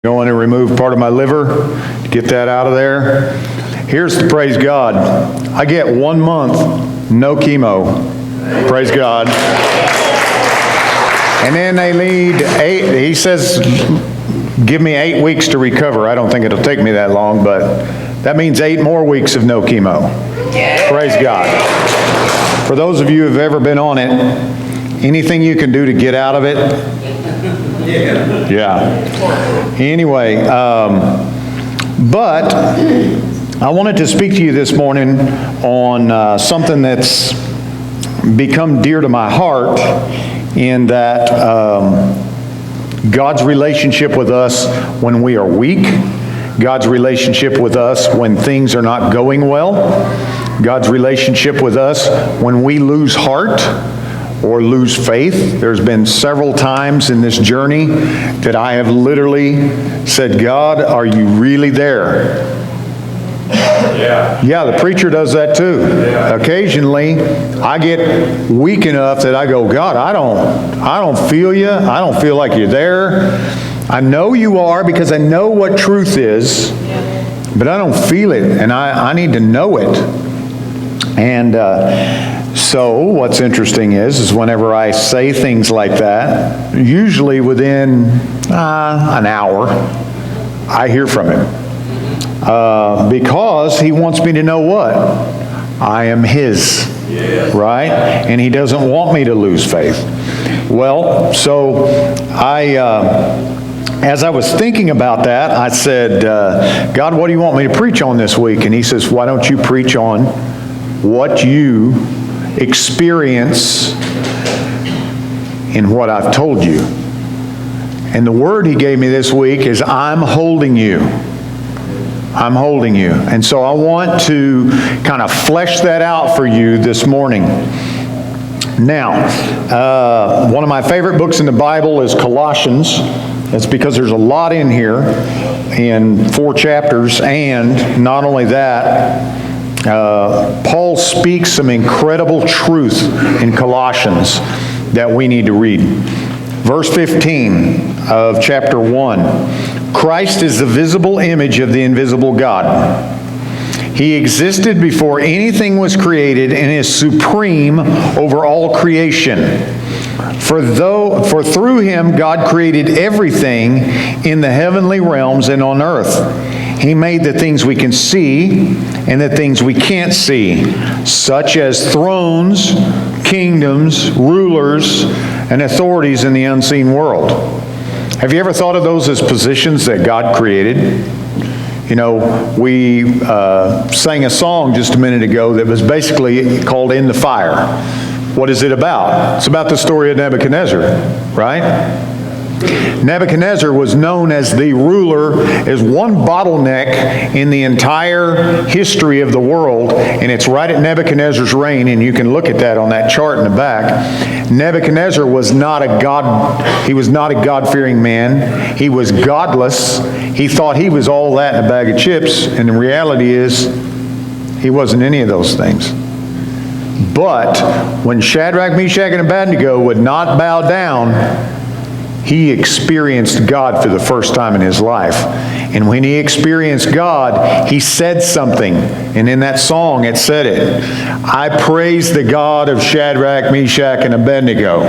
Going to remove part of my liver, get that out of there. Here's the praise God. I get 1 month, no chemo. Praise God. And then they need 8, he says, give me 8 weeks to recover. I don't think it'll take me that long, but that means 8 more weeks of no chemo. Praise God. For those of you who've ever been on it, anything you can do to get out of it, yeah. Anyway, but I wanted to speak to you this morning on something that's become dear to my heart, in that God's relationship with us when we are weak, God's relationship with us when things are not going well, God's relationship with us when we lose heart or lose faith. There's been several times in this journey that I have literally said, God, are you really there? Yeah, the preacher does that too. Occasionally, I get weak enough that I go, God, I don't feel you. I don't feel like you're there. I know you are because I know what truth is, but I don't feel it, and I need to know it. And so what's interesting is whenever I say things like that, usually within an hour, I hear from him. Because he wants me to know what? I am his, right? And he doesn't want me to lose faith. Well, so as I was thinking about that, I said, God, what do you want me to preach on this week? And he says, why don't you preach on what you experience in what I've told you? And the word he gave me this week is, I'm holding you. I'm holding you. And so I want to kind of flesh that out for you this morning. Now, one of my favorite books in the Bible is Colossians. That's because there's a lot in here in 4 chapters. And not only that, Paul speaks some incredible truth in Colossians that we need to read. Verse 15 of chapter 1. Christ is the visible image of the invisible God. He existed before anything was created and is supreme over all creation. For through him God created everything in the heavenly realms and on earth. He made the things we can see and the things we can't see, such as thrones, kingdoms, rulers, and authorities in the unseen world. Have you ever thought of those as positions that God created? You know, we sang a song just a minute ago that was basically called In the Fire. What is it about? It's about the story of Nebuchadnezzar, right? Nebuchadnezzar was known as the ruler, as one bottleneck in the entire history of the world, and it's right at Nebuchadnezzar's reign, and you can look at that on that chart in the back. Nebuchadnezzar was not a God-fearing man. He was godless. He thought he was all that in a bag of chips, and the reality is he wasn't any of those things. But when Shadrach, Meshach, and Abednego would not bow down, he experienced God for the first time in his life. And when he experienced God, he said something. And in that song, it said it. I praise the God of Shadrach, Meshach, and Abednego.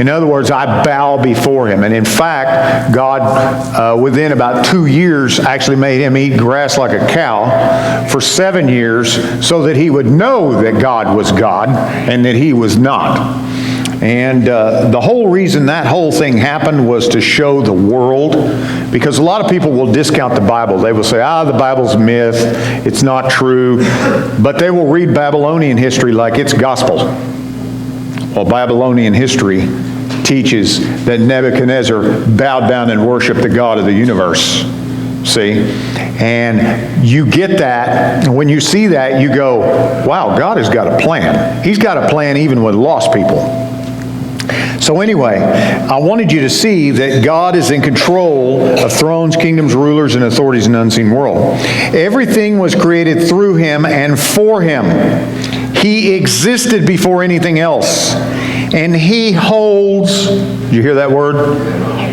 In other words, I bow before him. And in fact, God, within about 2 years, actually made him eat grass like a cow for 7 years so that he would know that God was God and that he was not. And the whole reason that whole thing happened was to show the world, because a lot of people will discount the Bible. They will say, the Bible's a myth, it's not true, but they will read Babylonian history like it's gospel. Well, Babylonian history teaches that Nebuchadnezzar bowed down and worshiped the God of the universe. See? And you get that, and when you see that, you go, wow, God has got a plan. He's got a plan even with lost people. So anyway, I wanted you to see that God is in control of thrones, kingdoms, rulers, and authorities in the unseen world. Everything was created through him and for him. He existed before anything else. And he holds, did you hear that word?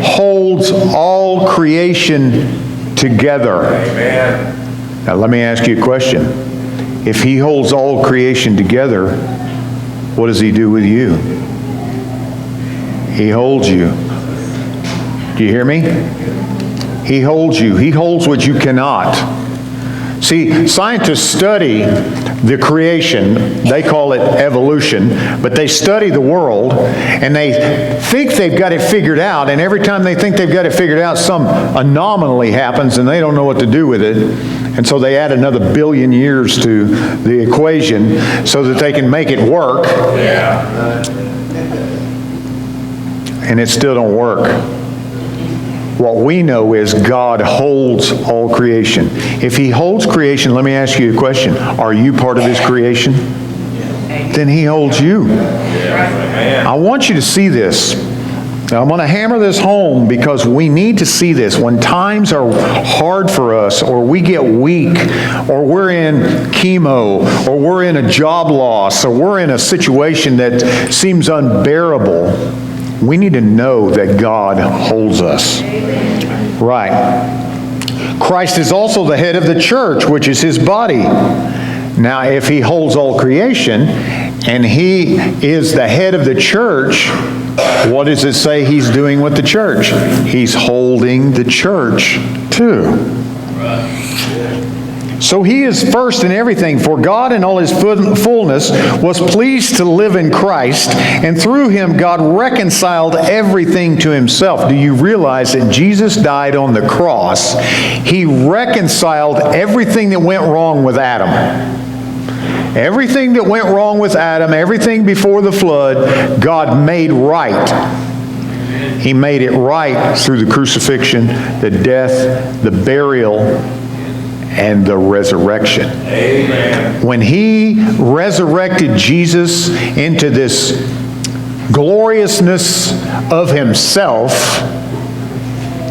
Holds all creation together. Amen. Now let me ask you a question. If he holds all creation together, what does he do with you? He holds you. Do you hear me? He holds you. He holds what you cannot. See, scientists study the creation. They call it evolution, but they study the world, and they think they've got it figured out, and every time they think they've got it figured out, some anomaly happens, and they don't know what to do with it. And so they add another 1 billion years to the equation so that they can make it work. And it still don't work. What we know is God holds all creation. If he holds creation, let me ask you a question. Are you part of his creation? Then he holds you. I want you to see this. Now, I'm going to hammer this home because we need to see this. When times are hard for us, or we get weak, or we're in chemo, or we're in a job loss, or we're in a situation that seems unbearable, we need to know that God holds us. Right. Christ is also the head of the church, which is his body. Now, if he holds all creation, and he is the head of the church, what does it say he's doing with the church? He's holding the church too. So he is first in everything, for God in all his fullness was pleased to live in Christ, and through him God reconciled everything to himself. Do you realize that Jesus died on the cross? He reconciled everything that went wrong with Adam. Everything that went wrong with Adam, everything before the flood, God made right. He made it right through the crucifixion, the death, the burial, and the resurrection. Amen. When he resurrected Jesus into this gloriousness of himself,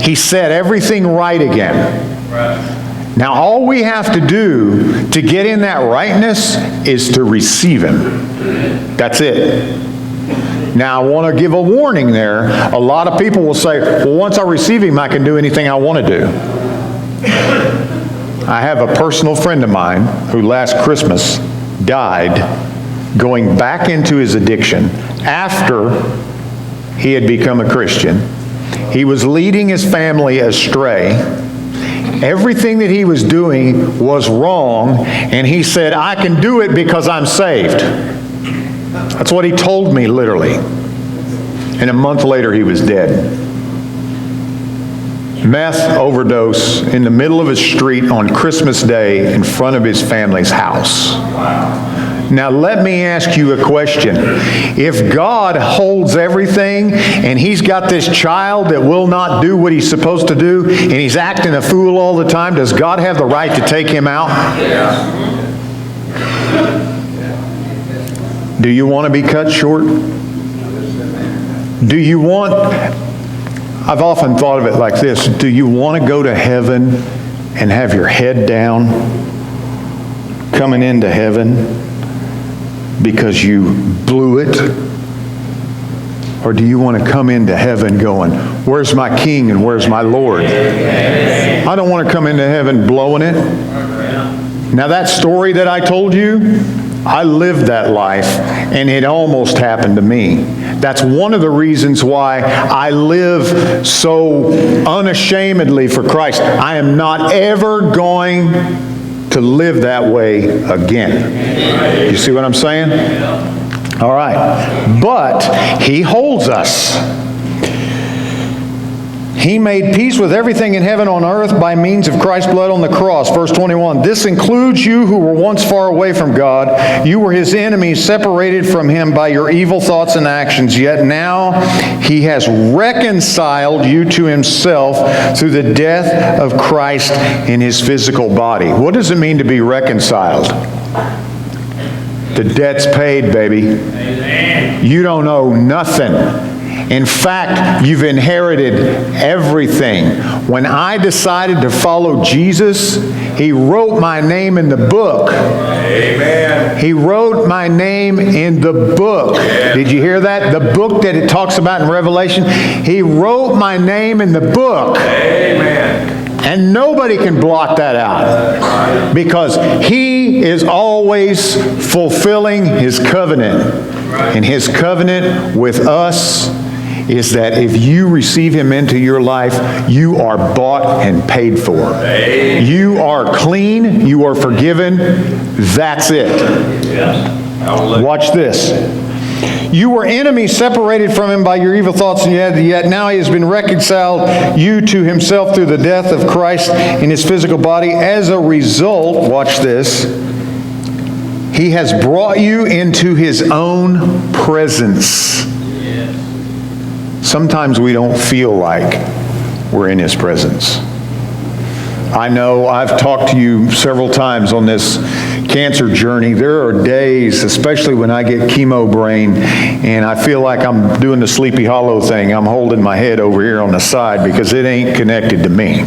he set everything right again. Right. Now all we have to do to get in that rightness is to receive him. That's it. Now I want to give a warning there. A lot of people will say, well, once I receive him, I can do anything I want to do. I have a personal friend of mine who last Christmas died going back into his addiction after he had become a Christian. He was leading his family astray. Everything that he was doing was wrong, and he said, I can do it because I'm saved. That's what he told me, literally. And a month later, he was dead. Meth overdose in the middle of a street on Christmas Day in front of his family's house. Now let me ask you a question. If God holds everything and he's got this child that will not do what he's supposed to do and he's acting a fool all the time, does God have the right to take him out? Do you want to be cut short? Do you want... I've often thought of it like this. Do you want to go to heaven and have your head down coming into heaven because you blew it? Or do you want to come into heaven going, where's my King and where's my Lord? I don't want to come into heaven blowing it. Now that story that I told you, I lived that life, and it almost happened to me. That's one of the reasons why I live so unashamedly for Christ. I am not ever going to live that way again. You see what I'm saying? All right. But he holds us. He made peace with everything in heaven on earth by means of Christ's blood on the cross. Verse 21, this includes you who were once far away from God. You were his enemies, separated from him by your evil thoughts and actions. Yet now he has reconciled you to himself through the death of Christ in his physical body. What does it mean to be reconciled? The debt's paid, baby. Amen. You don't owe nothing. In fact, you've inherited everything. When I decided to follow Jesus, He wrote my name in the book. Amen. He wrote my name in the book. Did you hear that? The book that it talks about in Revelation. He wrote my name in the book. Amen. And nobody can block that out, because He is always fulfilling His covenant. And His covenant with us is that if you receive Him into your life, you are bought and paid for. You are clean. You are forgiven. That's it. Watch this. You were enemies, separated from Him by your evil thoughts, and yet now He has been reconciled you to Himself through the death of Christ in His physical body. As a result, watch this, He has brought you into His own presence. Sometimes we don't feel like we're in His presence. I know I've talked to you several times on this cancer journey. There are days, especially when I get chemo brain, and I feel like I'm doing the Sleepy Hollow thing. I'm holding my head over here on the side because it ain't connected to me.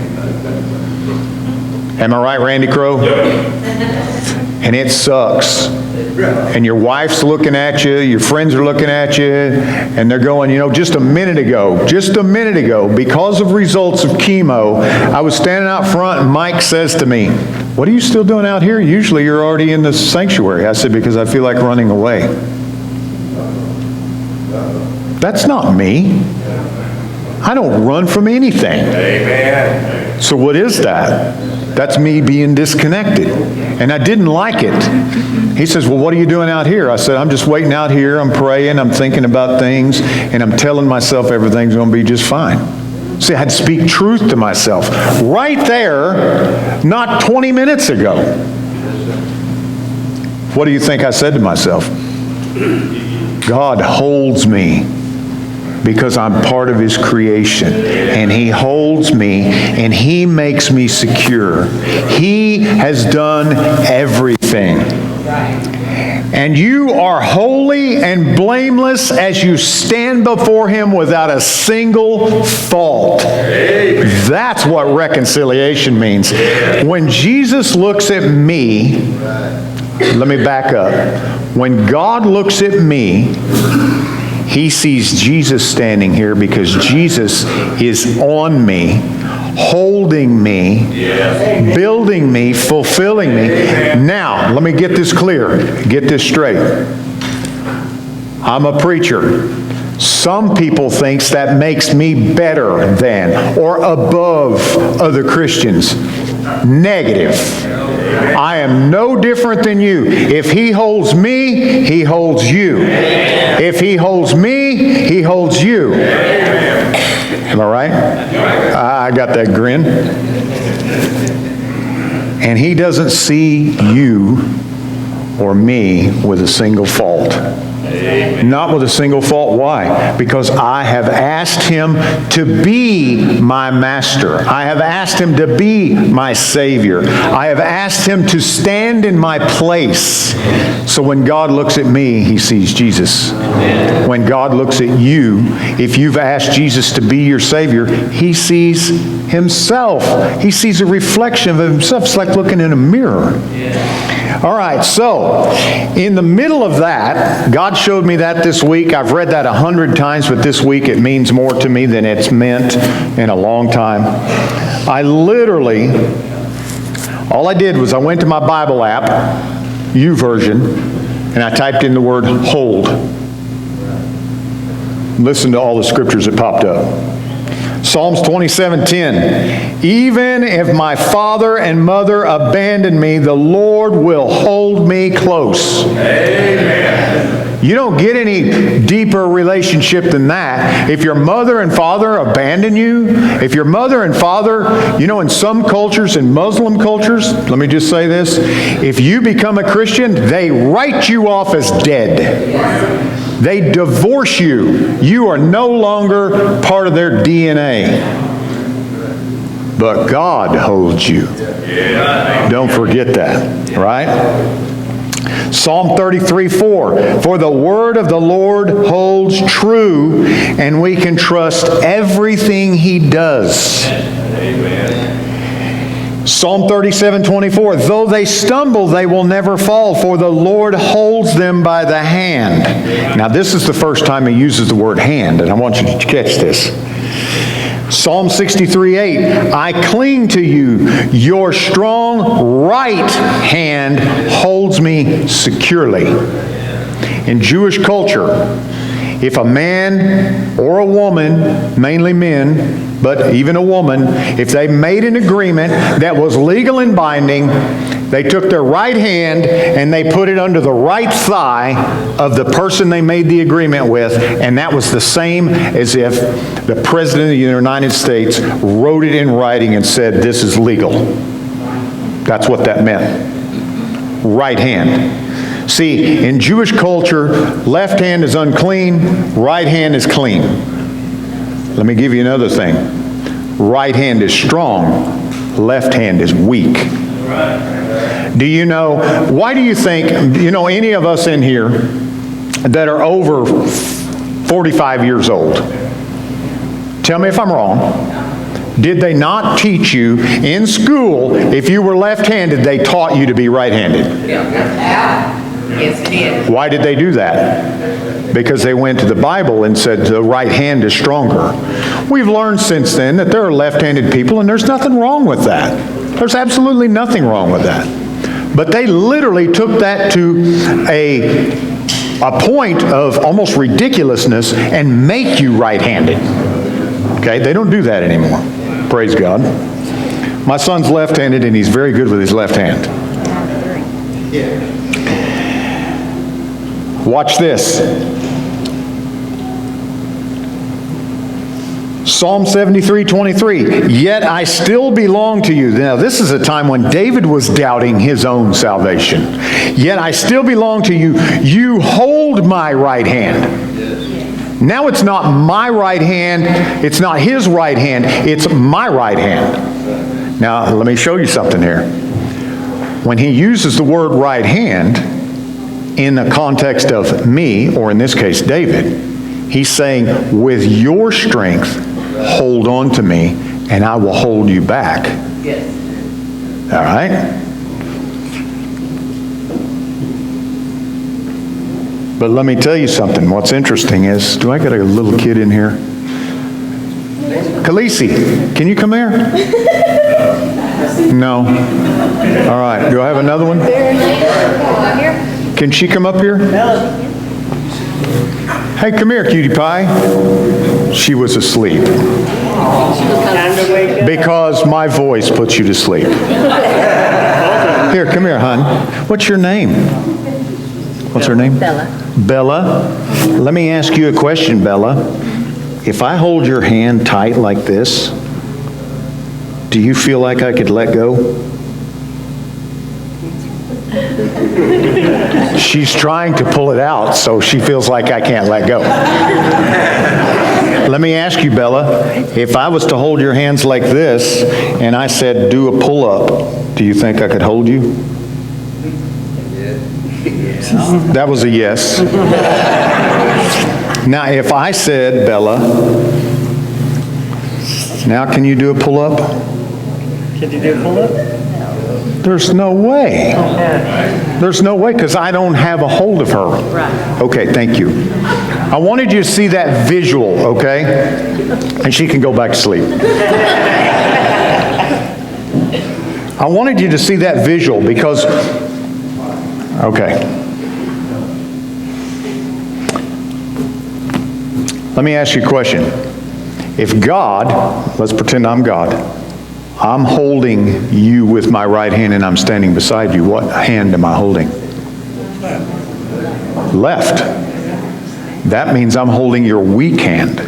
Am I right, Randy Crow? And it sucks. And your wife's looking at you, your friends are looking at you, and they're going, just a minute ago, because of results of chemo, I was standing out front and Mike says to me, "What are you still doing out here? Usually you're already in the sanctuary." I said, "Because I feel like running away." That's not me. I don't run from anything. Amen. So what is that? That's me being disconnected. And I didn't like it. He says, "Well, what are you doing out here?" I said, "I'm just waiting out here. I'm praying. I'm thinking about things. And I'm telling myself everything's going to be just fine." See, I had to speak truth to myself. Right there, not 20 minutes ago. What do you think I said to myself? God holds me because I'm part of His creation. And He holds me and He makes me secure. He has done everything. And you are holy and blameless as you stand before Him without a single fault. That's what reconciliation means. When Jesus looks at me, let me back up. When God looks at me, He sees Jesus standing here because Jesus is on me, holding me, building me, fulfilling me. Now, let me get this clear. Get this straight. I'm a preacher. Some people think that makes me better than or above other Christians. Negative. I am no different than you. If He holds me, He holds you. If He holds me, He holds you. Am I right? I got that grin. And He doesn't see you or me with a single fault. Not with a single fault. Why? Because I have asked Him to be my master. I have asked Him to be my Savior. I have asked Him to stand in my place. So when God looks at me, He sees Jesus. When God looks at you, if you've asked Jesus to be your Savior, He sees Himself. He sees a reflection of Himself. It's like looking in a mirror. All right, so in the middle of that, God showed me that this week. I've read that 100 times, but this week it means more to me than it's meant in a long time. I literally, all I did was I went to my Bible app, YouVersion, and I typed in the word hold. Listen to all the scriptures that popped up. Psalms 27:10. Even if my father and mother abandon me, the Lord will hold me close. Amen. You don't get any deeper relationship than that. If your mother and father abandon you, if your mother and father, in some cultures, in Muslim cultures, let me just say this, if you become a Christian, they write you off as dead. They divorce you. You are no longer part of their DNA. But God holds you. Don't forget that, right? Psalm 33:4. For the word of the Lord holds true, and we can trust everything He does. Psalm 37:24, though they stumble, they will never fall, for the Lord holds them by the hand. Now, this is the first time he uses the word hand, and I want you to catch this. Psalm 63:8, I cling to you. Your strong right hand holds me securely. In Jewish culture, if a man or a woman, mainly men, but even a woman, if they made an agreement that was legal and binding, they took their right hand and they put it under the right thigh of the person they made the agreement with, and that was the same as if the President of the United States wrote it in writing and said, this is legal. That's what that meant. Right hand. See, in Jewish culture, left hand is unclean, right hand is clean. Let me give you another thing. Right hand is strong, left hand is weak. Do you know, why do you think, any of us in here that are over 45 years old, tell me if I'm wrong, did they not teach you in school, if you were left-handed, they taught you to be right-handed? Yes, it is. Why did they do that? Because they went to the Bible and said the right hand is stronger. We've learned since then that there are left-handed people, and there's nothing wrong with that. There's absolutely nothing wrong with that. But they literally took that to a point of almost ridiculousness and make you right-handed. Okay? They don't do that anymore. Praise God. My son's left-handed, and he's very good with his left hand. Watch this. Psalm 73:23. Yet I still belong to you. Now this is a time when David was doubting his own salvation. Yet I still belong to you. You hold my right hand. Now it's not my right hand. It's not his right hand. It's my right hand. Now let me show you something here. When he uses the word right hand, in the context of me, or in this case David, he's saying, with your strength, hold on to me, and I will hold you back. Yes. All right? But let me tell you something. What's interesting is, do I got a little kid in here? Khaleesi, can you come here? No. All right. Do I have another one? Can she come up here? Hey, come here, cutie pie. She was asleep. Because my voice puts you to sleep. Here, come here, hon. What's your name? What's her name? Bella. Bella. Let me ask you a question, Bella. If I hold your hand tight like this, do you feel like I could let go? She's trying to pull it out, so she feels like I can't let go. Let me ask you, Bella, if I was to hold your hands like this, and I said, do a pull-up, do you think I could hold you? That was a yes. Now, if I said, Bella, now can you do a pull-up? Can you do a pull-up? There's no way. There's no way, because I don't have a hold of her. Right. Okay, thank you. I wanted you to see that visual, okay? And she can go back to sleep. I wanted you to see that visual because, okay. Let me ask you a question. If God, let's pretend I'm God, I'm holding you with my right hand and I'm standing beside you. What hand am I holding? Left. That means I'm holding your weak hand.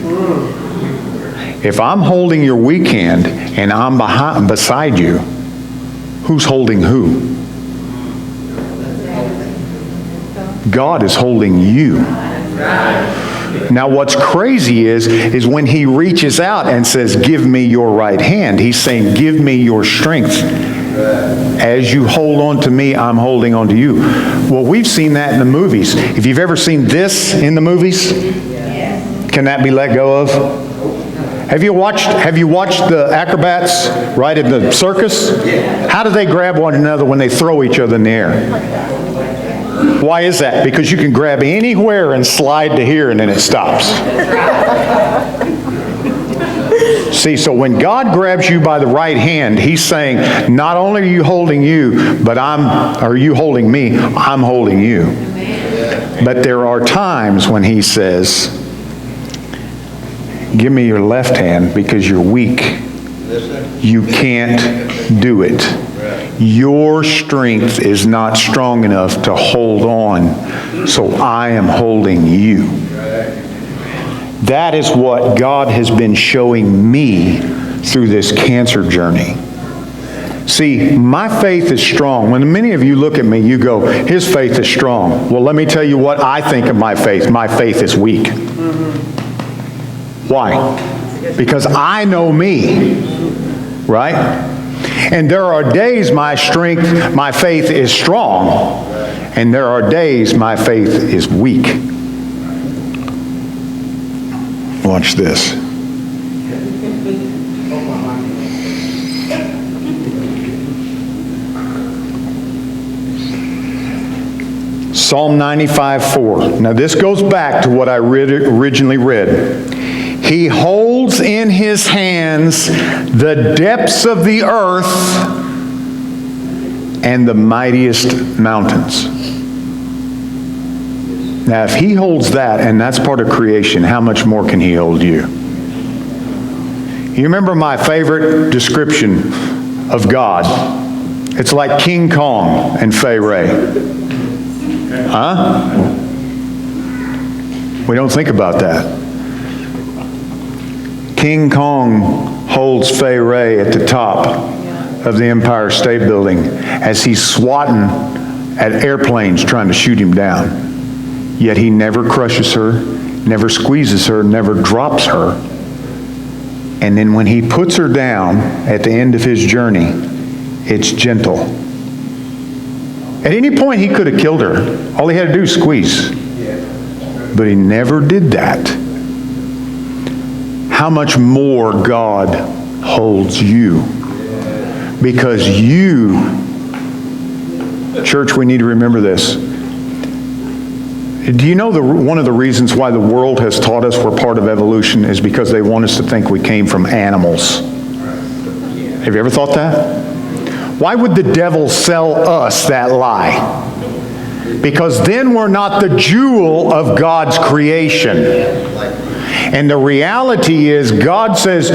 If I'm holding your weak hand and I'm beside you, who's holding who? God is holding you. Now what's crazy is when he reaches out and says, give me your right hand, he's saying, give me your strength. As you hold on to me, I'm holding on to you. Well, we've seen that in the movies. If you've ever seen this in the movies, can that be let go of? Have you watched the acrobats, right, in the circus? How do they grab one another when they throw each other in the air? Why is that? Because you can grab anywhere and slide to here and then it stops. See, so when God grabs you by the right hand, he's saying, not only are you holding you, but are you holding me? I'm holding you. But there are times when he says, give me your left hand because you're weak. You can't do it. Your strength is not strong enough to hold on, so I am holding you. That is what God has been showing me through this cancer journey. See, my faith is strong. When many of you look at me, you go, his faith is strong. Well, let me tell you what I think of my faith. My faith is weak. Why? Because I know me, right? And there are days my faith is strong, and there are days my faith is weak. Watch this. Psalm 95:4. Now this goes back to what I originally read. He holds in his hands the depths of the earth and the mightiest mountains. Now, if he holds that, and that's part of creation, how much more can he hold you? You remember my favorite description of God? It's like King Kong and Fay Ray. Huh? We don't think about that. King Kong holds Fay Ray at the top of the Empire State Building as he's swatting at airplanes trying to shoot him down. Yet he never crushes her, never squeezes her, never drops her. And then when he puts her down at the end of his journey, it's gentle. At any point he could have killed her. All he had to do was squeeze. But he never did that. How much more God holds you? Because you, church, we need to remember this. Do you know one of the reasons why the world has taught us we're part of evolution is because they want us to think we came from animals? Have you ever thought that? Why would the devil sell us that lie? Because then we're not the jewel of God's creation. And the reality is, God says,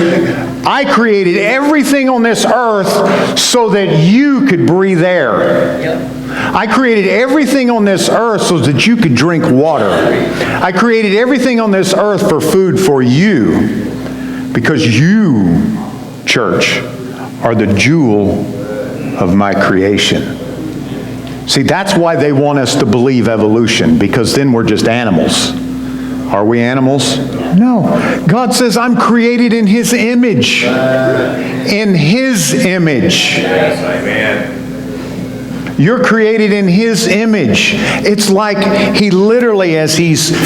I created everything on this earth so that you could breathe air. I created everything on this earth so that you could drink water. I created everything on this earth for food for you. Because you, church, are the jewel of my creation. See, that's why they want us to believe evolution, because then we're just animals. Are we animals? No. God says, I'm created in his image. In his image. Yes, amen. You're created in his image. It's like he literally, as he's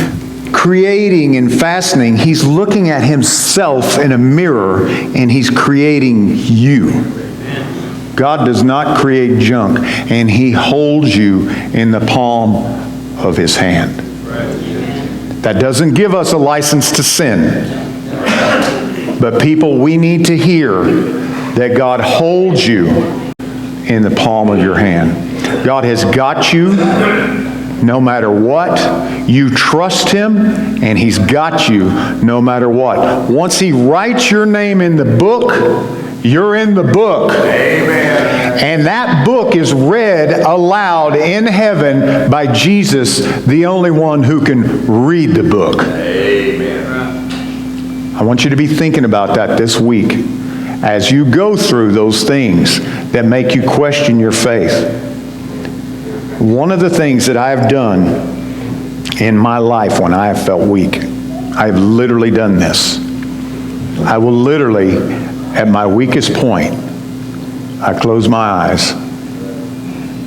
creating and fastening, he's looking at himself in a mirror and he's creating you. God does not create junk, and he holds you in the palm of his hand. That doesn't give us a license to sin. But people, we need to hear that God holds you in the palm of your hand. God has got you no matter what. You trust him, and he's got you no matter what. Once he writes your name in the book, you're in the book. Amen. And that book is read aloud in heaven by Jesus, the only one who can read the book. Amen. I want you to be thinking about that this week as you go through those things that make you question your faith. One of the things that I've done in my life when I have felt weak, I've literally done this. I will literally, at my weakest point, I close my eyes,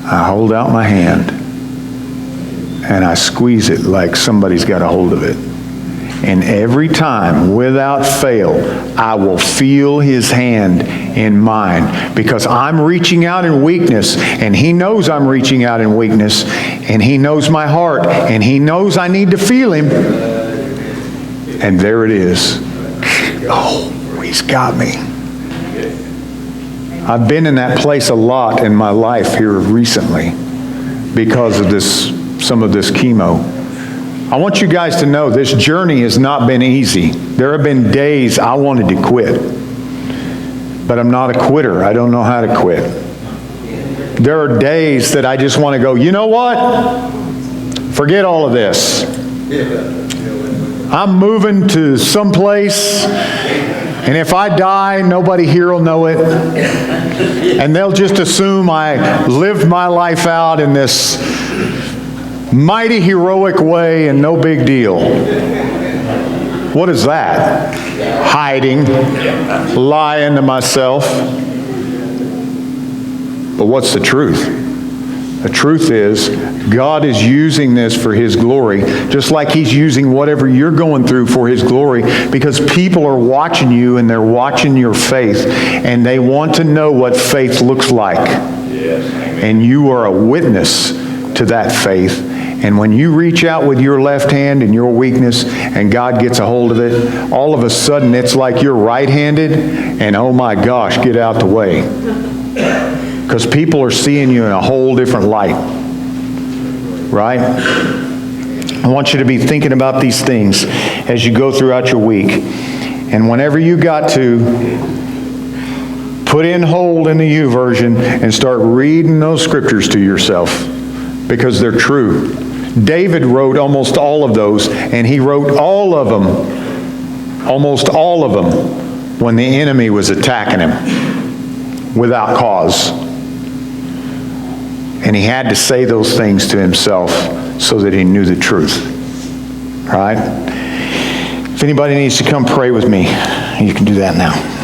I hold out my hand, and I squeeze it like somebody's got a hold of it. And every time, without fail, I will feel his hand in mine because I'm reaching out in weakness, and he knows I'm reaching out in weakness, and he knows my heart, and he knows I need to feel him. And there it is. Oh, he's got me. I've been in that place a lot in my life here recently because of some of this chemo. I want you guys to know this journey has not been easy. There have been days I wanted to quit, but I'm not a quitter. I don't know how to quit. There are days that I just want to go, you know what? Forget all of this. I'm moving to someplace, and if I die, nobody here will know it. And they'll just assume I lived my life out in this mighty heroic way and no big deal. What is that? Hiding, lying to myself. But what's the truth? The truth is, God is using this for his glory, just like he's using whatever you're going through for his glory, because people are watching you and they're watching your faith, and they want to know what faith looks like. And you are a witness to that faith. And when you reach out with your left hand in your weakness and God gets a hold of it, all of a sudden it's like you're right-handed, and oh my gosh, get out the way. Because people are seeing you in a whole different light. Right? I want you to be thinking about these things as you go throughout your week. And whenever you got to, put in hold in the U version and start reading those scriptures to yourself, because they're true. David wrote almost all of those, and he wrote all of them, almost all of them, when the enemy was attacking him without cause. And he had to say those things to himself so that he knew the truth. All right? If anybody needs to come pray with me, you can do that now.